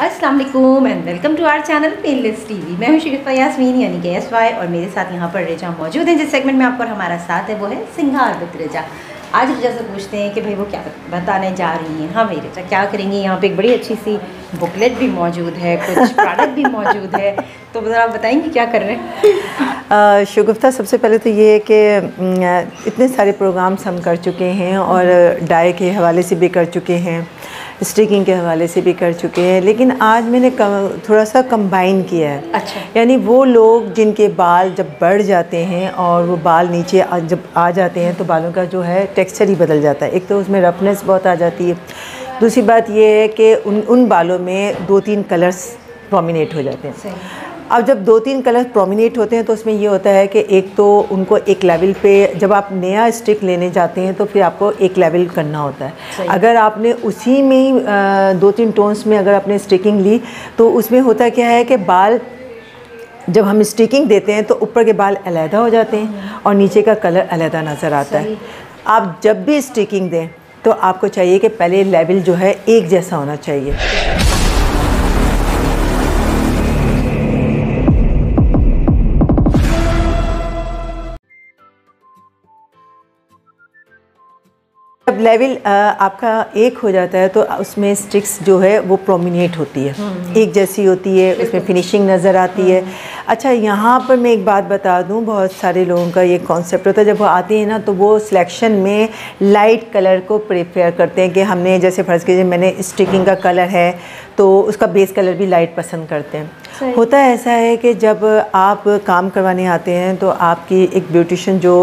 अस्सलाम वालेकुम and welcome to our channel painless TV. मैं हूं शगुफ्ता यास्मीन यानी कि SY और मेरे साथ यहाँ पर रेजा मौजूद हैं। जिस सेगमेंट में आपको हमारा साथ है वो है सिंगार विद रेजा। आज रेजा से पूछते हैं कि भाई वो क्या बताने जा रही हैं। हाँ भाई रेजा, क्या करेंगी? यहाँ पे एक बड़ी अच्छी सी बुकलेट भी मौजूद है, कुछ प्रोडक्ट भी मौजूद है, तो ज़रा आप बताएंगी क्या कर रहे हैं? शगुफ्ता, सबसे पहले तो ये है कि इतने सारे प्रोग्राम्स हम कर चुके हैं और डाई के हवाले से भी कर चुके हैं, स्टिकिंग के हवाले से भी कर चुके हैं, लेकिन आज मैंने थोड़ा सा कंबाइन किया है। अच्छा। यानी वो लोग जिनके बाल जब बढ़ जाते हैं और वो बाल नीचे जब आ जाते हैं तो बालों का जो है टेक्सचर ही बदल जाता है। एक तो उसमें रफनेस बहुत आ जाती है, दूसरी बात ये है कि उन बालों में 2-3 कलर्स प्रोमिनेट हो जाते हैं। अब जब 2-3 कलर प्रोमिनेट होते हैं तो उसमें ये होता है कि एक तो उनको एक लेवल पे, जब आप नया स्टिक लेने जाते हैं तो फिर आपको एक लेवल करना होता है। अगर आपने उसी में ही 2-3 टोन्स में अगर आपने स्टिकिंग ली तो उसमें होता क्या है कि बाल जब हम स्टिकिंग देते हैं तो ऊपर के बाल अलहदा हो जाते हैं और नीचे का कलर अलहदा नज़र आता है। आप जब भी स्टिकिंग दें तो आपको चाहिए कि पहले लेवल जो है एक जैसा होना चाहिए। जब लेवल आपका एक हो जाता है तो उसमें स्टिक्स जो है वो प्रोमिनेट होती है, एक जैसी होती है, उसमें फिनिशिंग नज़र आती है। अच्छा, यहाँ पर मैं एक बात बता दूँ, बहुत सारे लोगों का ये कॉन्सेप्ट होता है, जब वो आते हैं ना तो वो सिलेक्शन में लाइट कलर को प्रेफर करते हैं कि हमने, जैसे फ़र्ज़ कीजिए मैंने स्टिकिंग का कलर है तो उसका बेस कलर भी लाइट पसंद करते हैं। होता है ऐसा है कि जब आप काम करवाने आते हैं तो आपकी एक ब्यूटिशियन जो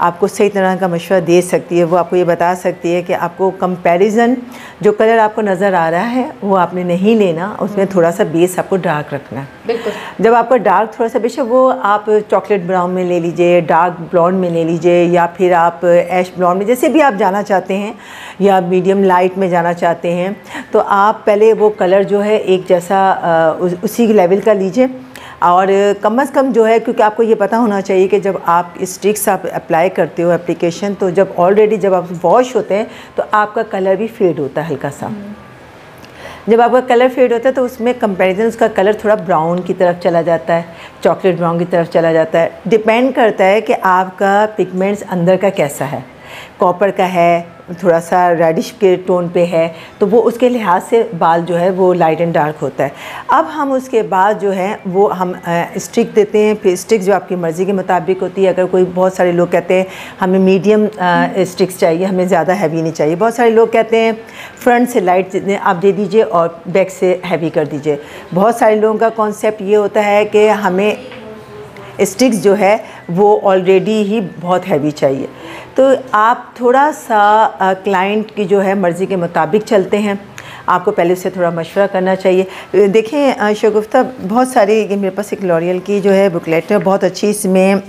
आपको सही तरह का मशवरा दे सकती है, वो आपको ये बता सकती है कि आपको कंपैरिजन जो कलर आपको नज़र आ रहा है वो आपने नहीं लेना, उसमें थोड़ा सा बेस आपको डार्क रखना है। बिल्कुल। जब आपका डार्क थोड़ा सा बेशक वो आप चॉकलेट ब्राउन में ले लीजिए, डार्क ब्लॉन्ड में ले लीजिए, या फिर आप ऐश ब्लॉन्ड में, जैसे भी आप जाना चाहते हैं, या मीडियम लाइट में जाना चाहते हैं, तो आप पहले वो कलर जो है एक जैसा उसी लेवल का लीजिए। और कम से कम जो है, क्योंकि आपको ये पता होना चाहिए कि जब आप स्टिक्स आप अप्लाई करते हो एप्लीकेशन, तो जब ऑलरेडी जब आप वॉश होते हैं तो आपका कलर भी फेड होता है हल्का सा। जब आपका कलर फेड होता है तो उसमें कंपैरिजन उसका कलर थोड़ा ब्राउन की तरफ चला जाता है, चॉकलेट ब्राउन की तरफ चला जाता है। डिपेंड करता है कि आपका पिगमेंट्स अंदर का कैसा है, कॉपर का है, थोड़ा सा रेडिश के टोन पे है, तो वो उसके लिहाज से बाल जो है वो लाइट एंड डार्क होता है। अब हम उसके बाद जो है वो हम स्टिक देते हैं। फिर स्टिक जो आपकी मर्ज़ी के मुताबिक होती है। अगर कोई, बहुत सारे लोग कहते हैं हमें मीडियम स्टिक्स चाहिए, हमें ज़्यादा हैवी नहीं चाहिए। बहुत सारे लोग कहते हैं फ्रंट से लाइट आप दे दीजिए और बैक से हैवी कर दीजिए। बहुत सारे लोगों का कॉन्सेप्ट ये होता है कि हमें स्टिक्स जो है वो ऑलरेडी ही बहुत हैवी चाहिए। तो आप थोड़ा सा क्लाइंट की जो है मर्ज़ी के मुताबिक चलते हैं, आपको पहले उससे थोड़ा मशवरा करना चाहिए। देखें शगुफ्ता, बहुत सारी, ये मेरे पास एक लॉरियल की जो है बुकलेट है, बहुत अच्छी, इसमें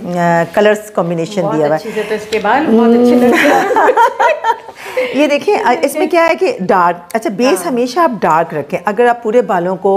कलर्स कॉम्बिनेशन दिया हुआ है। तो इसके बाल बहुत अच्छे लगते हैं। ये देखें, इसमें क्या है कि डार्क, अच्छा बेस हमेशा आप डार्क रखें। अगर आप पूरे बालों को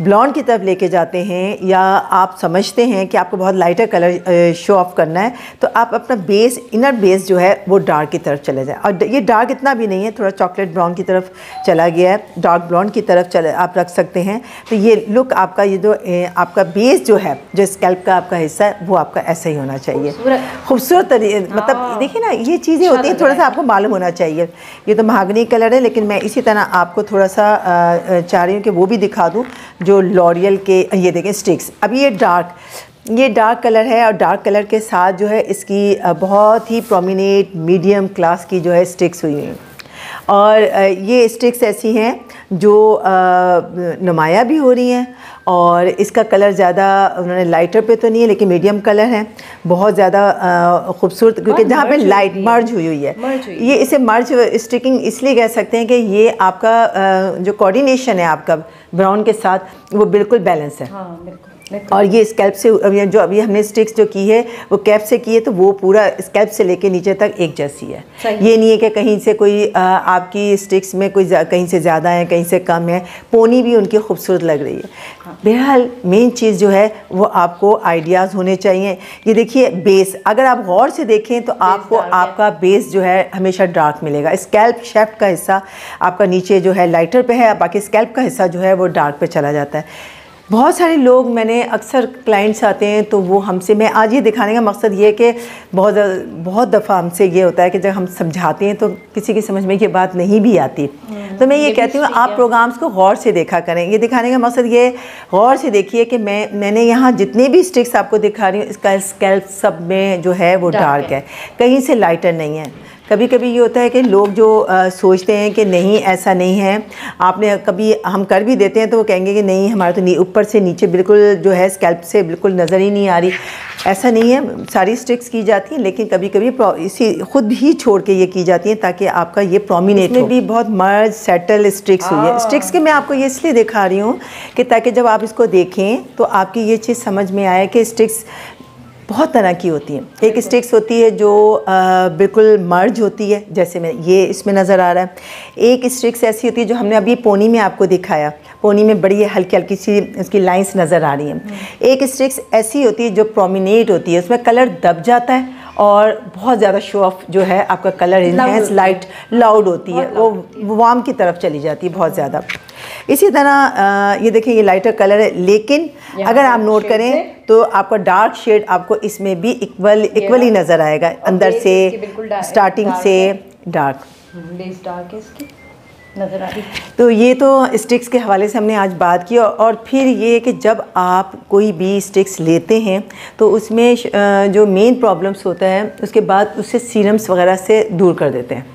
ब्लॉन्ड की तरफ लेके जाते हैं या आप समझते हैं कि आपको बहुत लाइटर कलर शो ऑफ करना है, तो आप अपना बेस, इनर बेस जो है वो डार्क की तरफ चले जाए। और ये डार्क इतना भी नहीं है, थोड़ा चॉकलेट ब्राउन की तरफ चला गया है, डार्क ब्लॉन्ड की तरफ आप रख सकते हैं। तो ये लुक आपका, ये जो आपका बेस जो है, जो स्कैल्प का आपका हिस्सा है, वो आपका ऐसा ही होना चाहिए, खूबसूरत। मतलब देखिए ना, ये चीज़ें होती हैं, थोड़ा सा आपको मालूम होना चाहिए। ये तो महागनी कलर है, लेकिन मैं इसी तरह आपको थोड़ा सा चाह रही हूँ कि वो भी दिखा दूँ जो लॉरियल के। ये देखें स्टिक्स, अब ये डार्क कलर है, और डार्क कलर के साथ जो है इसकी बहुत ही प्रोमिनेट मीडियम क्लास की जो है स्टिक्स हुई हैं। और ये स्टिक्स ऐसी हैं जो नुमाया भी हो रही हैं, और इसका कलर ज़्यादा उन्होंने लाइटर पे तो नहीं है, लेकिन मीडियम कलर है, बहुत ज़्यादा खूबसूरत, क्योंकि जहाँ पे लाइट मर्ज हुई है, ये इसे मर्ज स्टिकिंग इसलिए कह सकते हैं कि ये आपका जो कोऑर्डिनेशन है आपका ब्राउन के साथ, वो बिल्कुल बैलेंस है। हाँ, बिल्कुल। और ये स्कैल्प से जो अभी हमने स्टिक्स जो की है वो कैप से की है, तो वो पूरा स्कैल्प से लेके नीचे तक एक जैसी है। ये नहीं है कि कहीं से कोई आपकी स्टिक्स में कोई कहीं से ज़्यादा है कहीं से कम है। पोनी भी उनकी खूबसूरत लग रही है। बहरहाल मेन चीज़ जो है वो आपको आइडियाज़ होने चाहिए। ये देखिए बेस, अगर आप गौर से देखें तो आपको आपका बेस जो है हमेशा डार्क मिलेगा। स्कैल्प शेफ्ट का हिस्सा आपका नीचे जो है लाइटर पे है, बाकी स्कैल्प का हिस्सा जो है वो डार्क पे चला जाता है। बहुत सारे लोग, मैंने अक्सर क्लाइंट्स आते हैं तो वो हमसे, मैं आज ये दिखाने का मकसद ये है कि बहुत दफ़ा हमसे ये होता है कि जब हम समझाते हैं तो किसी की समझ में ये बात नहीं भी आती। तो मैं ये कहती हूँ आप प्रोग्राम्स को गौर से देखा करें। ये दिखाने का मकसद ये गौर से देखिए कि मैंने यहाँ जितने भी स्टिक्स आपको दिखा रही हूँ इसका स्कैल्प सब में जो है वो डार्क है, कहीं से लाइटर नहीं है। कभी कभी ये होता है कि लोग जो सोचते हैं कि नहीं ऐसा नहीं है, आपने कभी हम कर भी देते हैं तो वो कहेंगे कि नहीं हमारा तो ऊपर से नीचे बिल्कुल जो है स्कैल्प से बिल्कुल नज़र ही नहीं आ रही। ऐसा नहीं है, सारी स्टिक्स की जाती हैं, लेकिन कभी कभी इसी खुद ही छोड़ के ये की जाती हैं ताकि आपका ये प्रोमिनेट हो। भी बहुत मर्ज सेटल स्टिक्स हुई है। स्टिक्स के मैं आपको ये इसलिए दिखा रही हूँ कि ताकि जब आप इसको देखें तो आपकी ये चीज़ समझ में आए कि स्टिक्स बहुत तरह की होती हैं। एक स्टिक्स होती है जो बिल्कुल मर्ज होती है, जैसे मैं ये इसमें नज़र आ रहा है। एक स्टिक्स ऐसी होती है जो हमने अभी पोनी में आपको दिखाया, पोनी में बड़ी हल्की हल्की सी इसकी लाइंस नज़र आ रही हैं। एक स्टिक्स ऐसी होती है जो प्रोमिनेट होती है, उसमें कलर दब जाता है और बहुत ज़्यादा शो ऑफ जो है आपका कलर इनहेंस लाइट लाउड होती है, वो वार्म की तरफ चली जाती है बहुत ज़्यादा। इसी तरह ये देखिए ये लाइटर कलर है, लेकिन अगर आप नोट करें तो आपका डार्क शेड आपको इसमें भी इक्वली नज़र आएगा, अंदर से स्टार्टिंग से डार्क नज़र आ रही। तो ये तो स्टिक्स के हवाले से हमने आज बात की। और फिर ये कि जब आप कोई भी स्टिक्स लेते हैं तो उसमें जो मेन प्रॉब्लम्स होता है उसके बाद उससे सीरम्स वगैरह से दूर कर देते हैं।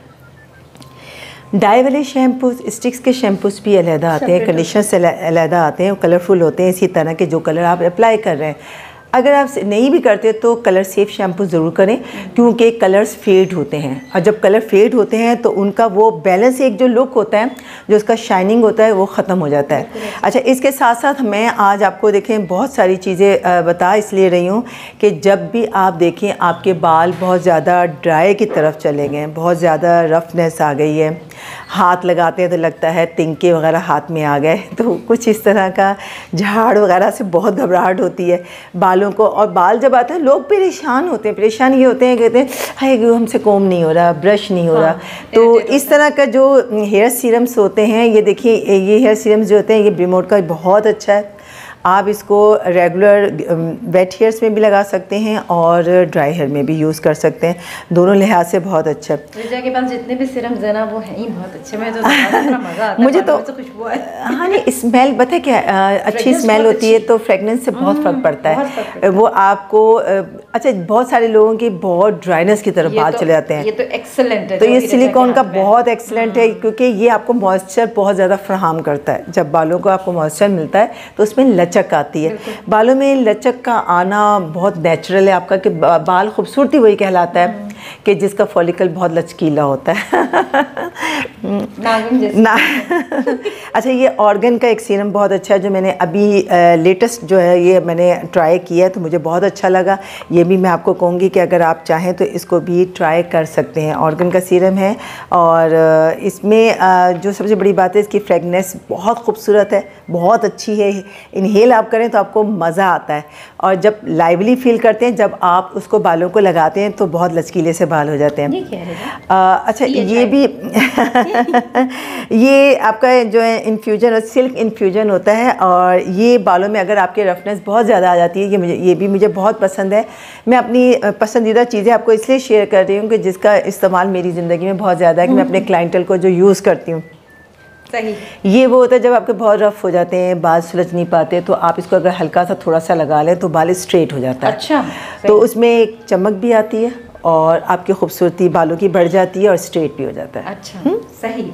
डाई वाले शैम्पूज, स्टिक्स के शैम्पूज भी अलहदा आते हैं, कंडीशनर्स अलहदा आते हैं, कलरफुल होते हैं इसी तरह के जो कलर आप अप्लाई कर रहे हैं। अगर आप नहीं भी करते तो कलर सेफ शैम्पू ज़रूर करें, क्योंकि कलर्स फेड होते हैं और जब कलर फेड होते हैं तो उनका वो बैलेंस, एक जो लुक होता है जो उसका शाइनिंग होता है वो ख़त्म हो जाता है। अच्छा, इसके साथ साथ मैं आज आपको देखें बहुत सारी चीज़ें बता इसलिए रही हूँ कि जब भी आप देखें आपके बाल बहुत ज़्यादा ड्राई की तरफ चले गए, बहुत ज़्यादा रफनेस आ गई है, हाथ लगाते हैं तो लगता है तिनके वगैरह हाथ में आ गए, तो कुछ इस तरह का झाड़ वगैरह से बहुत घबराहट होती है बालों को। और बाल जब आते हैं लोग परेशान होते हैं, परेशान ये होते हैं, कहते हैं हाय हमसे कोम नहीं हो रहा, ब्रश नहीं हो रहा। तो इस तरह का जो हेयर सीरम्स होते हैं, ये देखिए ये हेयर सीरम्स जो होते हैं ये ब्रिमोड का बहुत अच्छा है। आप इसको रेगुलर वेट हेयर्स में भी लगा सकते हैं और ड्राई हेयर में भी यूज़ कर सकते हैं, दोनों लिहाज से बहुत अच्छा है। रिजा के पास जितने भी सीरम्स हैं ना वो हैं ही बहुत अच्छे, मैं तो मज़ा आता है मुझे तो खुशबू है। हाँ नहीं, स्मेल पता है क्या, अच्छी स्मेल होती है तो फ्रेगनेंस से बहुत फ़र्क पड़ता है। वो आपको अच्छा, बहुत सारे लोगों की बहुत ड्राइनेस की तरफ बाल चले जाते हैं, ये तो एक्सेलेंट है। तो ये सिलिकॉन का बहुत एक्सेलेंट है, क्योंकि ये आपको मॉइस्चर बहुत ज़्यादा फ्राहम करता है। जब बालों को आपको मॉइस्चर मिलता है तो उसमें लचक आती है। बालों में लचक का आना बहुत नेचुरल है आपका, कि बाल खूबसूरती वही कहलाता है कि जिसका फॉलिकल बहुत लचकीला होता है। अच्छा, ये ऑर्गन का एक सीरम बहुत अच्छा है जो मैंने अभी लेटेस्ट जो है ये मैंने ट्राई किया है तो मुझे बहुत अच्छा लगा। ये भी मैं आपको कहूँगी कि अगर आप चाहें तो इसको भी ट्राई कर सकते हैं। ऑर्गन का सीरम है और इसमें जो सबसे बड़ी बात है इसकी फ्रेगनेंस बहुत खूबसूरत है, बहुत अच्छी है। इनहेल आप करें तो आपको मज़ा आता है और जब लाइवली फील करते हैं जब आप उसको बालों को लगाते हैं तो बहुत लचकीले से बाल हो जाते हैं। अच्छा, ये भी ये आपका जो है इन्फ्यूजन और सिल्क इन्फ्यूजन होता है और ये बालों में अगर आपके रफनेस बहुत ज़्यादा आ जाती है, ये भी मुझे बहुत पसंद है। मैं अपनी पसंदीदा चीज़ें आपको इसलिए शेयर कर रही हूँ कि जिसका इस्तेमाल मेरी ज़िंदगी में बहुत ज़्यादा है, कि मैं अपने क्लाइंटल को जो यूज़ करती हूँ। सही, ये वो होता है जब आपके बहुत रफ हो जाते हैं, बाल सुलझ नहीं पाते, तो आप इसको अगर हल्का सा थोड़ा सा लगा लें तो बाल स्ट्रेट हो जाता है। अच्छा, तो उसमें एक चमक भी आती है और आपकी खूबसूरती बालों की बढ़ जाती है और स्ट्रेट भी हो जाता है। अच्छा, सही।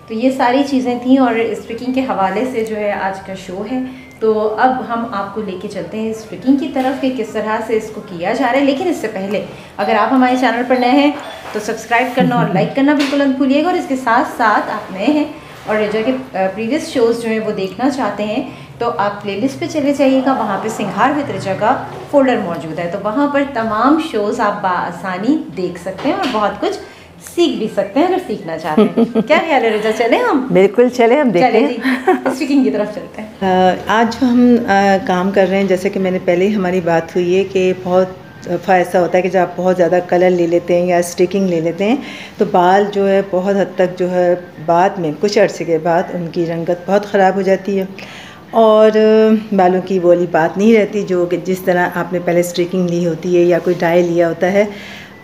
तो ये सारी चीज़ें थी और स्ट्रिकिंग के हवाले से जो है आज का शो है। तो अब हम आपको लेके चलते हैं स्ट्रिकिंग की तरफ कि किस तरह से इसको किया जा रहा है। लेकिन इससे पहले अगर आप हमारे चैनल पर नए हैं तो सब्सक्राइब करना और लाइक करना बिल्कुल मत भूलिएगा। और इसके साथ साथ आप नए हैं और रजा के प्रीवियस शोज़ जो हैं वो देखना चाहते हैं तो आप प्लेलिस्ट पे चले जाइएगा, वहाँ पे सिंघार विद रजा का फोल्डर मौजूद है, तो वहाँ पर तमाम शोज़ आप बाआसानी देख सकते हैं और बहुत कुछ सीख भी सकते हैं अगर सीखना चाहते हैं। क्या ख्याल है रजा, चले हम? बिल्कुल चले, हम देखते हैं। जी स्टिकिंग की तरफ चलते हैं। आज जो हम काम कर रहे हैं, जैसे कि मैंने पहले ही हमारी बात हुई है कि बहुत दफ़ा ऐसा होता है कि जब आप बहुत ज़्यादा कलर ले लेते हैं या स्टिकिंग ले लेते हैं तो बाल जो है बहुत हद तक जो है बाद में कुछ अरसे के बाद उनकी रंगत बहुत ख़राब हो जाती है और बालों की वो वाली बात नहीं रहती जो कि जिस तरह आपने पहले स्ट्रिकिंग ली होती है या कोई डाई लिया होता है।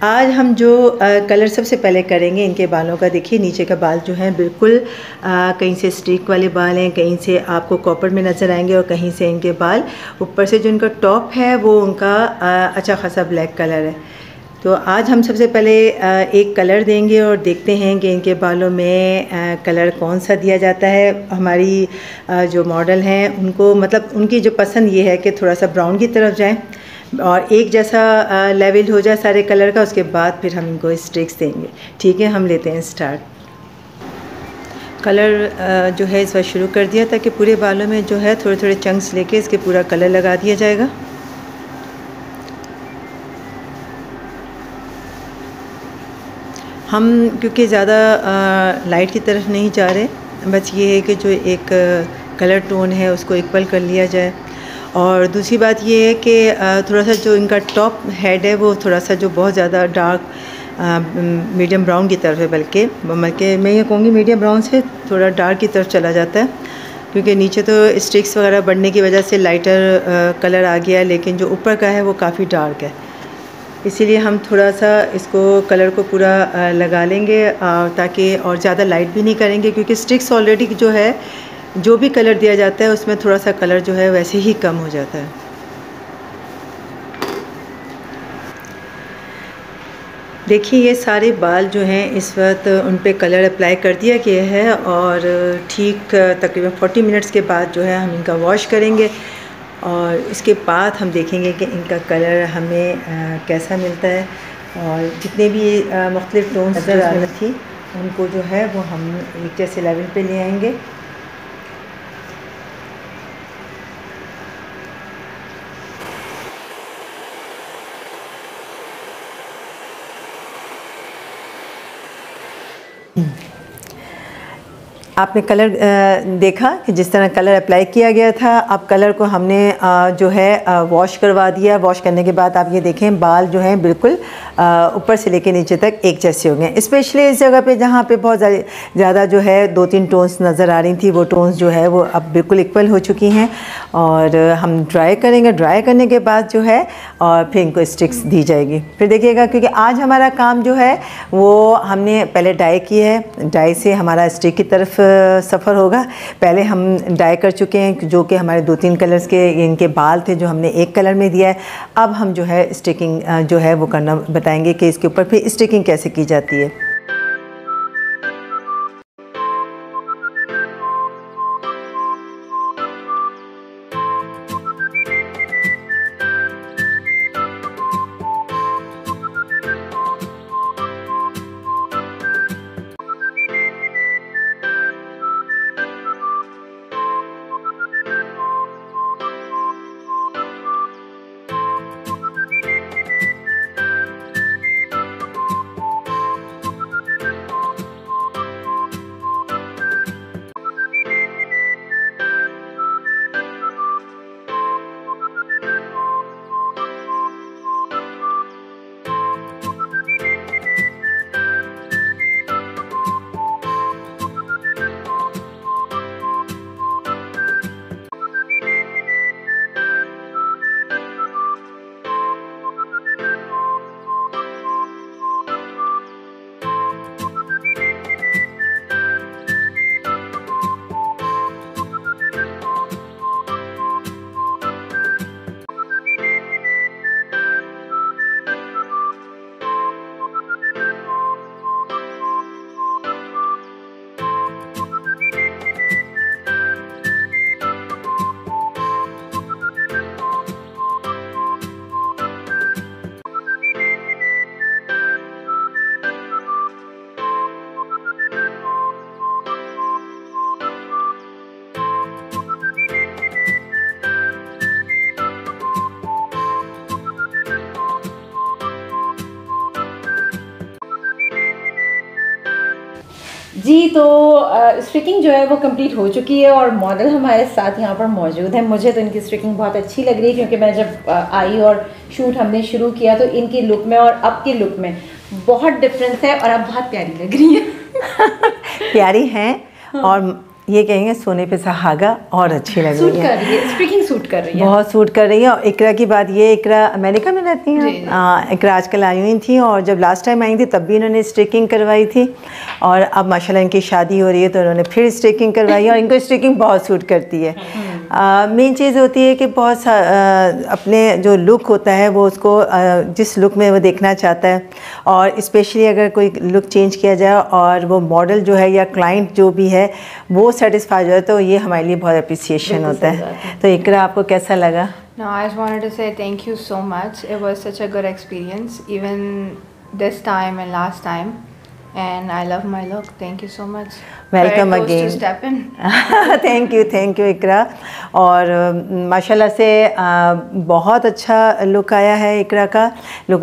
आज हम जो कलर सबसे पहले करेंगे इनके बालों का, देखिए नीचे का बाल जो है बिल्कुल कहीं से स्ट्रिक वाले बाल हैं, कहीं से आपको कॉपर में नज़र आएंगे और कहीं से इनके बाल ऊपर से जो इनका टॉप है वो उनका अच्छा खासा ब्लैक कलर है। तो आज हम सबसे पहले एक कलर देंगे और देखते हैं कि इनके बालों में कलर कौन सा दिया जाता है। हमारी जो मॉडल हैं उनको मतलब उनकी जो पसंद ये है कि थोड़ा सा ब्राउन की तरफ जाएं और एक जैसा लेवल हो जाए सारे कलर का, उसके बाद फिर हम इनको स्ट्रिक्स देंगे। ठीक है, हम लेते हैं स्टार्ट। कलर जो है इस बार शुरू कर दिया ताकि पूरे बालों में जो है थोड़े थोड़े चंक्स लेके इसके पूरा कलर लगा दिया जाएगा। हम क्योंकि ज़्यादा लाइट की तरफ नहीं जा रहे, बस ये है कि जो एक कलर टोन है उसको इक्वल कर लिया जाए। और दूसरी बात ये है कि थोड़ा सा जो इनका टॉप हेड है वो थोड़ा सा जो बहुत ज़्यादा डार्क मीडियम ब्राउन की तरफ है, बल्कि मैं ये कहूँगी मीडियम ब्राउन से थोड़ा डार्क की तरफ चला जाता है, क्योंकि नीचे तो स्ट्रिक्स वगैरह बढ़ने की वजह से लाइटर कलर आ गया, लेकिन जो ऊपर का है वो काफ़ी डार्क है। इसीलिए हम थोड़ा सा इसको कलर को पूरा लगा लेंगे ताकि और ज़्यादा लाइट भी नहीं करेंगे, क्योंकि स्ट्रिक्स ऑलरेडी जो है जो भी कलर दिया जाता है उसमें थोड़ा सा कलर जो है वैसे ही कम हो जाता है। देखिए ये सारे बाल जो हैं इस वक्त उन पे कलर अप्लाई कर दिया गया है और ठीक तकरीबन 40 मिनट्स के बाद जो है हम इनका वॉश करेंगे और इसके बाद हम देखेंगे कि इनका कलर हमें कैसा मिलता है। और जितने भी मुख्तलिफ टोन्स नज़र आ रही थी उनको जो है वो हम एक जैसे लेवल पे ले आएंगे। आपने कलर देखा कि जिस तरह कलर अप्लाई किया गया था, अब कलर को हमने जो है वॉश करवा दिया। वॉश करने के बाद आप ये देखें बाल जो हैं बिल्कुल ऊपर से लेके नीचे तक एक जैसे हो गए। स्पेशली इस जगह पे जहाँ पे बहुत ज़्यादा जो है 2-3 टोन्स नज़र आ रही थी, वो टोन्स जो है वो अब बिल्कुल इक्वल हो चुकी हैं। और हम ड्राई करेंगे, ड्राई करने के बाद जो है और फिर इनको स्टिक्स दी जाएगी। फिर देखिएगा क्योंकि आज हमारा काम जो है वो हमने पहले डाई की है, डाई से हमारा स्टिक की तरफ सफ़र होगा। पहले हम डाई कर चुके हैं जो कि हमारे 2-3 कलर्स के इनके बाल थे जो हमने एक कलर में दिया है। अब हम जो है स्टिकिंग जो है वो करना बताएंगे कि इसके ऊपर फिर स्टिकिंग कैसे की जाती है। जी, तो स्ट्रिकिंग जो है वो कंप्लीट हो चुकी है और मॉडल हमारे साथ यहाँ पर मौजूद है। मुझे तो इनकी स्ट्रिकिंग बहुत अच्छी लग रही है, क्योंकि मैं जब आई और शूट हमने शुरू किया तो इनकी लुक में और अब की लुक में बहुत डिफरेंस है, और अब बहुत प्यारी लग रही है। प्यारी हैं। हाँ। और ये कहेंगे सोने पे सुहागा, और अच्छी लग रही है, कर रही है, स्ट्रिकिंग सूट कर रही है, बहुत सूट कर रही है। और इकरा की बात ये, इकरा अमेरिका में रहती हैं। इकरा आजकल आई हुई थी, और जब लास्ट टाइम आई थी तब भी इन्होंने स्ट्रिकिंग करवाई थी, और अब माशाल्लाह इनकी शादी हो रही है तो उन्होंने फिर स्ट्रिकिंग करवाई है, और इनको स्ट्रिकिंग बहुत सूट करती है। मेन चीज़ होती है कि बहुत अपने जो लुक होता है वो उसको जिस लुक में वो देखना चाहता है, और स्पेशली अगर कोई लुक चेंज किया जाए और वो मॉडल जो है या क्लाइंट जो भी है वो सेटिस्फाई हो जाए, तो ये हमारे लिए बहुत अप्रिसिएशन होता है। तो इकरा, आपको कैसा लगा? No, I just wanted to say thank you so much. It was such a good experience, even this time and last time. And I love my look. Thank you so much. Welcome again. To step in. Thank you Iqra. और माशाल्लाह से बहुत अच्छा look आया है इकरा का। Look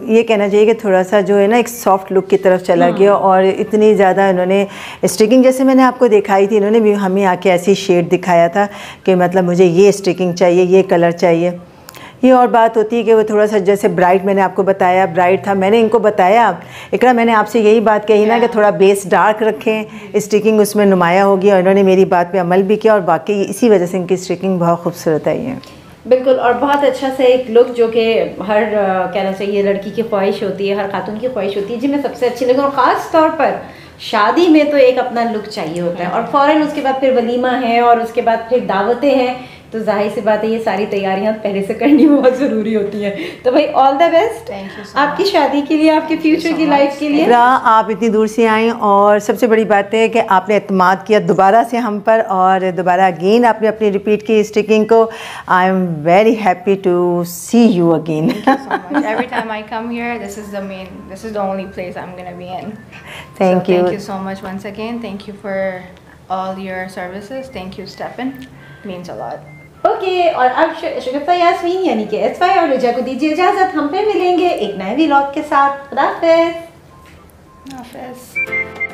ये कहना चाहिए कि थोड़ा सा जो है ना एक सॉफ्ट लुक की तरफ चला गया, और इतनी ज़्यादा इन्होंने स्टिकिंग जैसे मैंने आपको दिखाई थी, इन्होंने भी हमें आके ऐसी शेड दिखाया था कि मतलब मुझे ये स्टिकिंग चाहिए, ये कलर चाहिए। ये और बात होती है कि वो थोड़ा सा जैसे ब्राइट, मैंने आपको बताया ब्राइट था, मैंने इनको बताया इकरा, मैंने आपसे यही बात कही ना कि थोड़ा बेस डार्क रखें, स्टिकिंग उसमें नुमाया होगी, और इन्होंने मेरी बात पे अमल भी किया, और बाकी इसी वजह से इनकी स्टिकिंग बहुत खूबसूरत आई है। बिल्कुल, और बहुत अच्छा सा एक लुक जो कि हर कहना चाहिए लड़की की ख्वाहिश होती है, हर खातून की ख्वाहिश होती है, जिनमें सबसे अच्छी लगे, और ख़ास तौर पर शादी में तो एक अपना लुक चाहिए होता है, और फ़ौरन उसके बाद फिर वलीमा है, और उसके बाद फिर दावतें हैं, तो जाहिर सी बात है ये सारी तैयारियां पहले से करनी बहुत ज़रूरी होती हैं। तो भाई ऑल द बेस्ट आपकी शादी के लिए, आपके फ्यूचर की लाइफ के लिए। आप इतनी दूर से आई, और सबसे बड़ी बात है कि आपने एतमाद किया दोबारा से हम पर, और दोबारा अगेन आपने अपनी रिपीट की स्टिकिंग को। I am very happy to see you again. Every time I come here, this is the only place I'm gonna be in. Thank you. Thank you so much once again. Thank you for all your services. Thank you, Stephen. Means a lot. Okay, और अब शगुफ्ता यास्मीन यानी कि SY और रिजा को दीजिए इजाज़त। हम फिर मिलेंगे एक नए व्लॉग के साथ। खुदा हाफिज़।